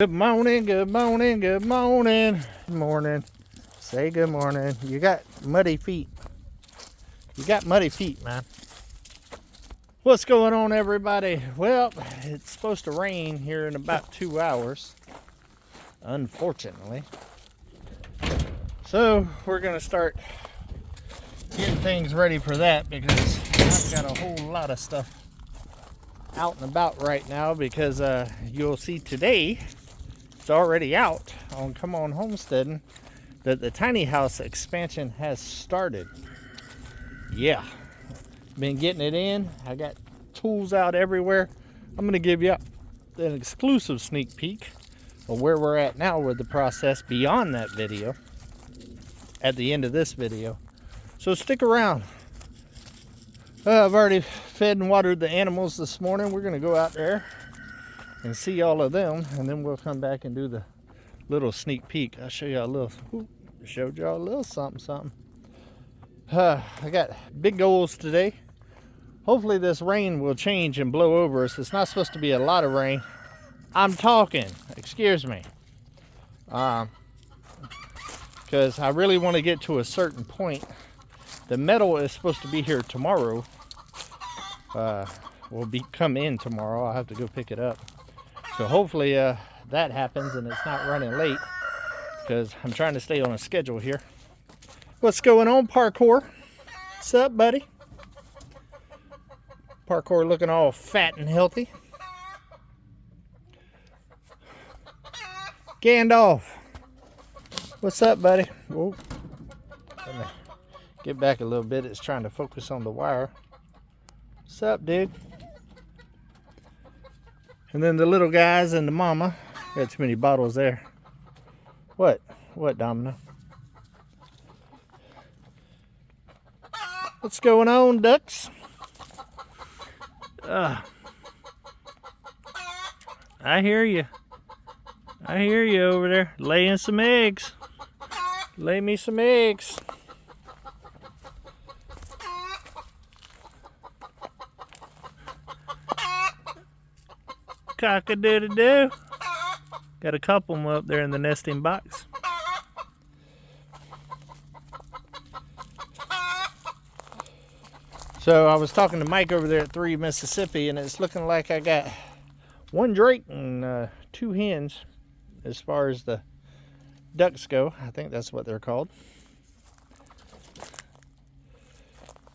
Good morning, good morning, good morning. Good morning. Say good morning. You got muddy feet. You got muddy feet, man. What's going on, everybody? Well, it's supposed to rain here in about 2 hours, unfortunately. So we're going to start getting things ready for that because I've got a whole lot of stuff out and about right now because you'll see today, it's already out on Come On Homesteading, that the tiny house expansion has started. Yeah, been getting it in. I got tools out everywhere. I'm going to give you an exclusive sneak peek of where we're at now with the process beyond that video at the end of this video. So stick around. I've already fed and watered the animals this morning. We're going to go out there and see all of them, and then we'll come back and do the little sneak peek. I'll show you a little, showed y'all a little something. I got big goals today. Hopefully this rain will change and blow over us. It's not supposed to be a lot of rain. I'm talking, excuse me. Because I really want to get to a certain point. The metal is supposed to be here tomorrow. Will come in tomorrow. I'll have to go pick it up. So hopefully that happens and it's not running late, because I'm trying to stay on a schedule here. What's going on, Parkour? What's up, buddy? Parkour looking all fat and healthy. Gandalf, what's up, buddy? Whoa. Let me get back a little bit. It's trying to focus on the wire. What's up, dude? And then the little guys and the mama. Got too many bottles there. What? What, Domino? What's going on, ducks? I hear you. I hear you over there laying some eggs. Lay me some eggs. Cock-a-doodle-doo. Got a couple of them up there in the nesting box. So I was talking to Mike over there at 3 Mississippi, and it's looking like I got 1 drake and 2 hens as far as the ducks go. I think that's what they're called.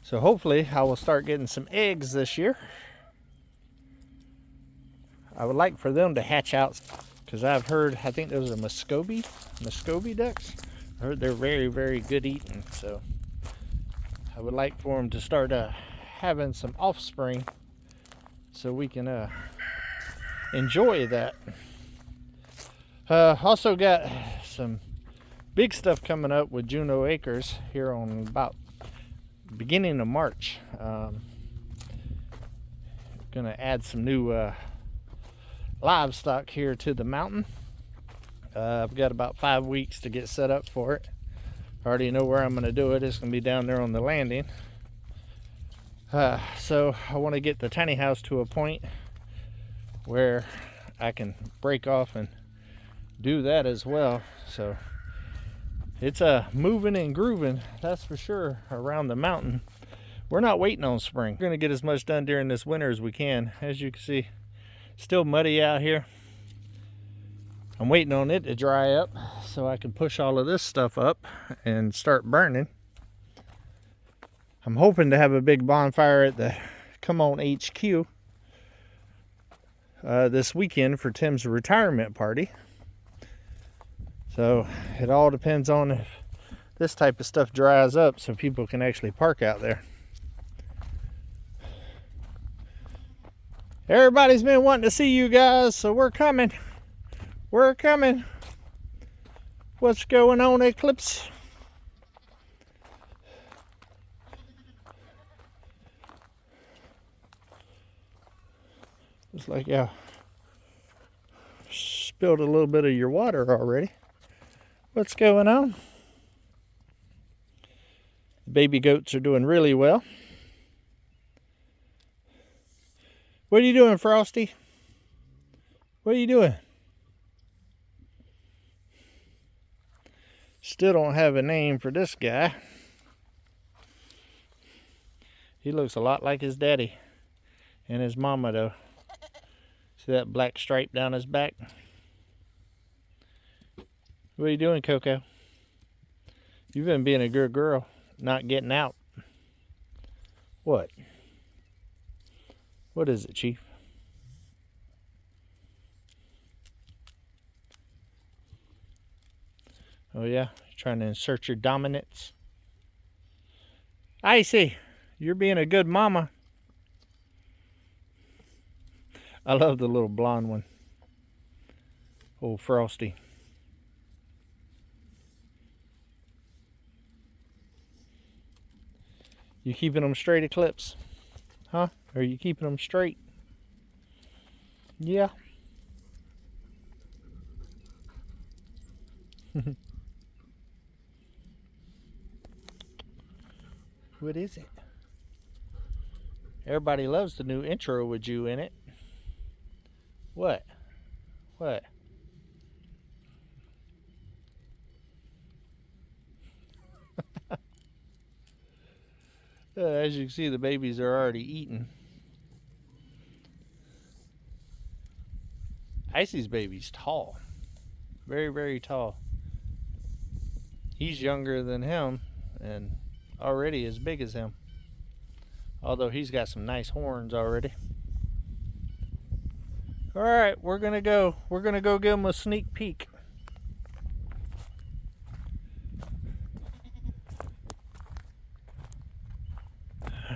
So hopefully I will start getting some eggs this year. I would like for them to hatch out, because I've heard, I think those are Muscovy ducks. I heard they're very, very good eating. So I would like for them to start having some offspring so we can enjoy that. Also got some big stuff coming up with Juneau Acres here on about beginning of March. Gonna add some new livestock here to the mountain. I've got about 5 weeks to get set up for it. I already know where I'm going to do it. It's going to be down there on the landing. So I want to get the tiny house to a point where I can break off and do that as well. So it's moving and grooving, that's for sure, around the mountain. We're not waiting on spring. We're going to get as much done during this winter as we can. As you can see, still muddy out here. I'm waiting on it to dry up so I can push all of this stuff up and start burning. I'm hoping to have a big bonfire at the Come On HQ this weekend for Tim's retirement party. So it all depends on if this type of stuff dries up so people can actually park out there. Everybody's been wanting to see you guys, so we're coming. We're coming. What's going on, Eclipse? Looks like I spilled a little bit of your water already. What's going on? The baby goats are doing really well. What are you doing, Frosty? What are you doing? Still don't have a name for this guy. He looks a lot like his daddy and his mama though. See that black stripe down his back? What are you doing, Coco? You've been being a good girl, not getting out. What? What is it, Chief? Oh yeah, you're trying to insert your dominance. Icy, you're being a good mama. I love the little blonde one. Old Frosty. You keeping them straight, Eclipse? Huh? Are you keeping them straight? Yeah. What is it? Everybody loves the new intro with you in it. What? What? As you can see, the babies are already eating. Icy's baby's tall. Very, very tall. He's younger than him and already as big as him. Although he's got some nice horns already. Alright, we're gonna go give him a sneak peek.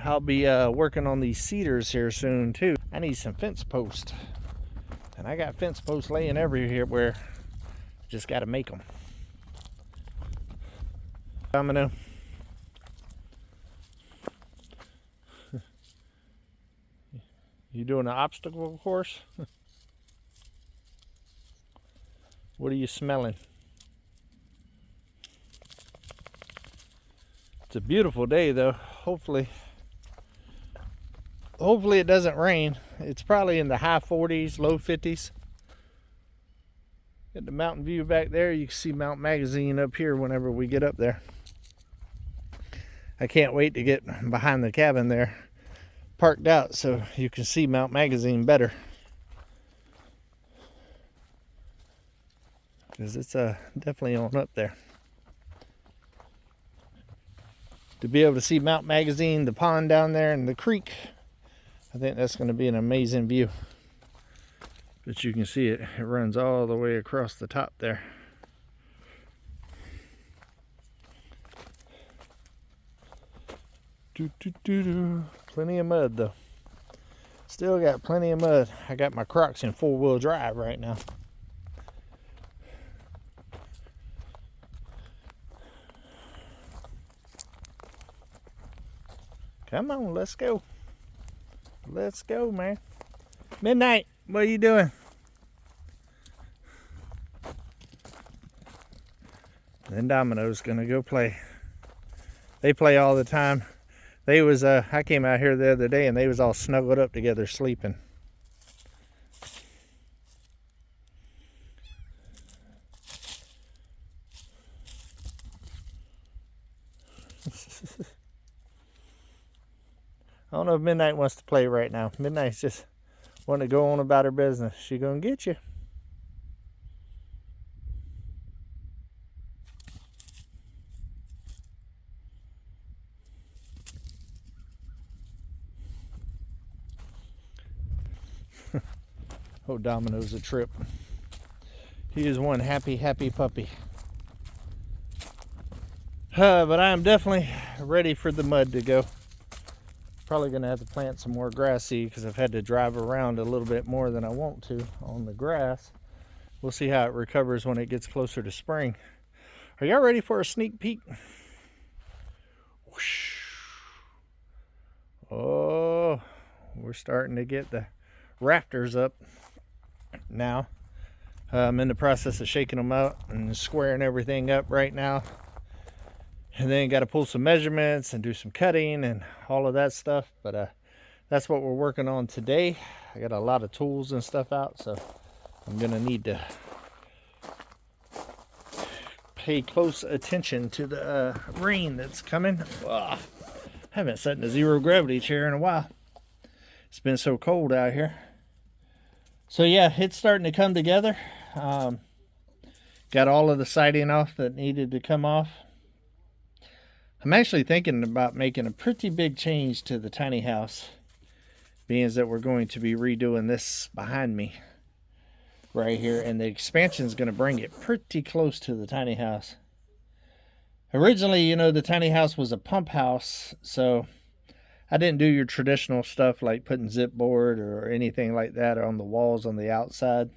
I'll be working on these cedars here soon too. I need some fence posts. And I got fence posts laying everywhere. Just got to make them. Domino. You doing an obstacle course? What are you smelling? It's a beautiful day though. Hopefully it doesn't rain. It's probably in the high 40s, low 50s. Get the mountain view back there. You can see Mount Magazine up here whenever we get up there. I can't wait to get behind the cabin there, parked out, so you can see Mount Magazine better. Because it's definitely on up there. To be able to see Mount Magazine, the pond down there, and the creek, I think that's going to be an amazing view. But you can see it runs all the way across the top there. Plenty of mud though. Still got plenty of mud. I got my Crocs in 4-wheel drive right now. Come on, let's go. Let's go, man. Midnight, what are you doing? Then Domino's gonna go play. They play all the time. They was I came out here the other day and they was all snuggled up together sleeping. I don't know if Midnight wants to play right now. Midnight's just wanting to go on about her business. She gonna get you. Oh, Domino's a trip. He is one happy puppy. But I am definitely ready for the mud to go. Probably gonna have to plant some more grass seed because I've had to drive around a little bit more than I want to on the grass. We'll see how it recovers when it gets closer to spring. Are y'all ready for a sneak peek? Whoosh. Oh, we're starting to get the rafters up now. I'm in the process of shaking them out and squaring everything up right now. And then got to pull some measurements and do some cutting and all of that stuff. But that's what we're working on today. I got a lot of tools and stuff out, so I'm going to need to pay close attention to the rain that's coming. Ugh. I haven't sat in a zero gravity chair in a while. It's been so cold out here. So yeah, it's starting to come together. Got all of the siding off that needed to come off. I'm actually thinking about making a pretty big change to the tiny house, being that we're going to be redoing this behind me right here, and the expansion is going to bring it pretty close to the tiny house. Originally, you know, the tiny house was a pump house, so I didn't do your traditional stuff like putting zip board or anything like that on the walls on the outside,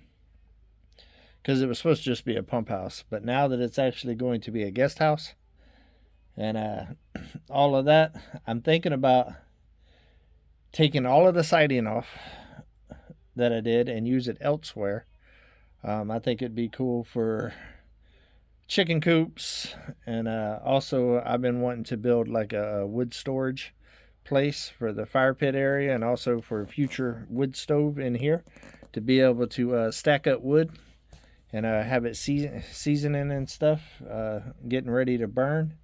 because it was supposed to just be a pump house. But now that it's actually going to be a guest house and all of that, I'm thinking about taking all of the siding off that I did and use it elsewhere. I think it'd be cool for chicken coops, and also I've been wanting to build like a wood storage place for the fire pit area, and also for a future wood stove in here to be able to stack up wood and have it seasoning and stuff, getting ready to burn.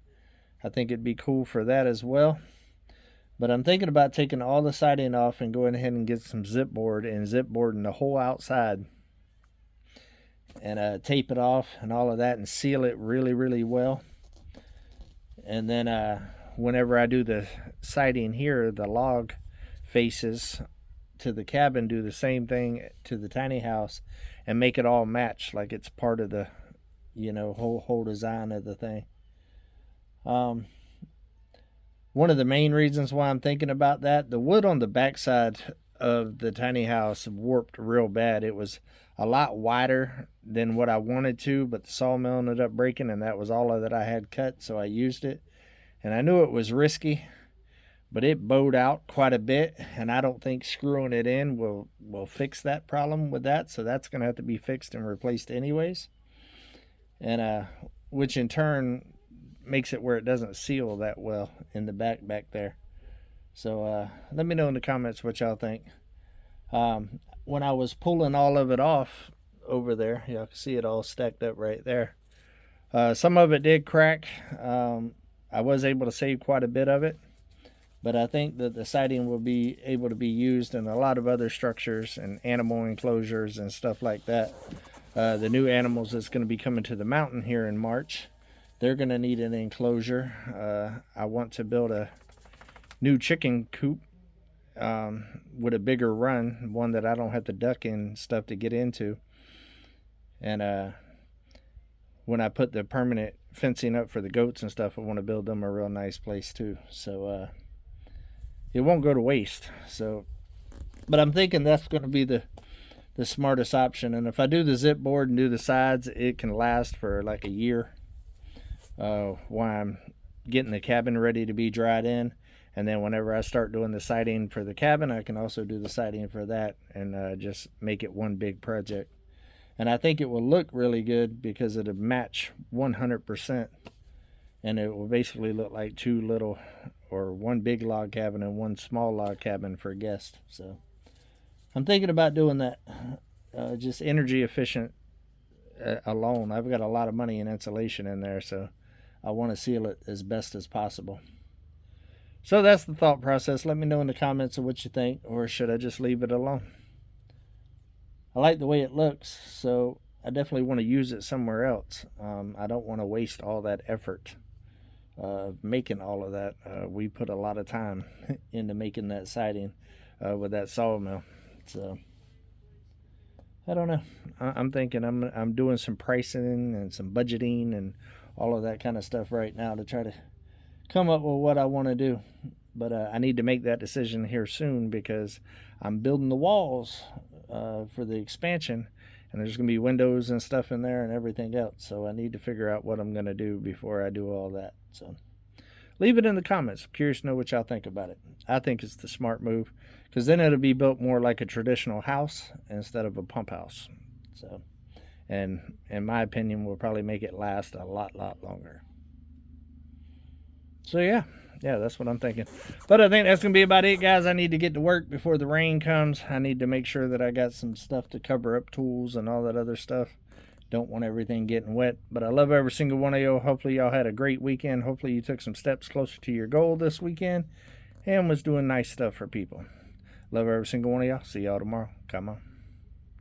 I think it'd be cool for that as well. But I'm thinking about taking all the siding off and going ahead and get some zip board and zip boarding the whole outside, and tape it off and all of that and seal it really, really well. And then whenever I do the siding here, the log faces to the cabin, do the same thing to the tiny house and make it all match like it's part of the, you know, whole design of the thing. One of the main reasons why I'm thinking about that, the wood on the backside of the tiny house warped real bad. It was a lot wider than what I wanted to, but the sawmill ended up breaking, and that was all that I had cut, so I used it. And I knew it was risky, but it bowed out quite a bit, and I don't think screwing it in will fix that problem with that, so that's going to have to be fixed and replaced anyways. And which in turn makes it where it doesn't seal that well in the back there. So let me know in the comments what y'all think. When I was pulling all of it off over there, y'all can see it all stacked up right there. Some of it did crack. I was able to save quite a bit of it, but I think that the siding will be able to be used in a lot of other structures and animal enclosures and stuff like that. The new animals that's going to be coming to the mountain here in March, they're going to need an enclosure. I want to build a new chicken coop with a bigger run, one that I don't have to duck in stuff to get into. And when I put the permanent fencing up for the goats and stuff, I want to build them a real nice place too, so it won't go to waste. So, but I'm thinking that's going to be the smartest option. And if I do the zip board and do the sides, it can last for like a year while I'm getting the cabin ready to be dried in. And then whenever I start doing the siding for the cabin, I can also do the siding for that and just make it one big project. And I think it will look really good because it'll match 100%. And it will basically look like two little, or one big log cabin and one small log cabin for guests. So I'm thinking about doing that. Just energy efficient alone. I've got a lot of money in insulation in there, so I want to seal it as best as possible. So that's the thought process. Let me know in the comments of what you think, or should I just leave it alone? I like the way it looks, so I definitely want to use it somewhere else. I don't want to waste all that effort making all of that. We put a lot of time into making that siding with that sawmill. So I don't know. I'm thinking I'm doing some pricing and some budgeting and all of that kind of stuff right now to try to come up with what I want to do. But I need to make that decision here soon because I'm building the walls for the expansion, and there's going to be windows and stuff in there and everything else. So I need to figure out what I'm going to do before I do all that. So leave it in the comments. I'm curious to know what y'all think about it. I think it's the smart move because then it'll be built more like a traditional house instead of a pump house. So, and in my opinion, will probably make it last a lot longer. So yeah, that's what I'm thinking. But I think that's going to be about it, guys. I need to get to work before the rain comes. I need to make sure that I got some stuff to cover up tools and all that other stuff Don't want everything getting wet. But I love every single one of y'all. Hopefully y'all had a great weekend. Hopefully you took some steps closer to your goal this weekend and was doing nice stuff for people. Love every single one of y'all. See y'all tomorrow. Come on.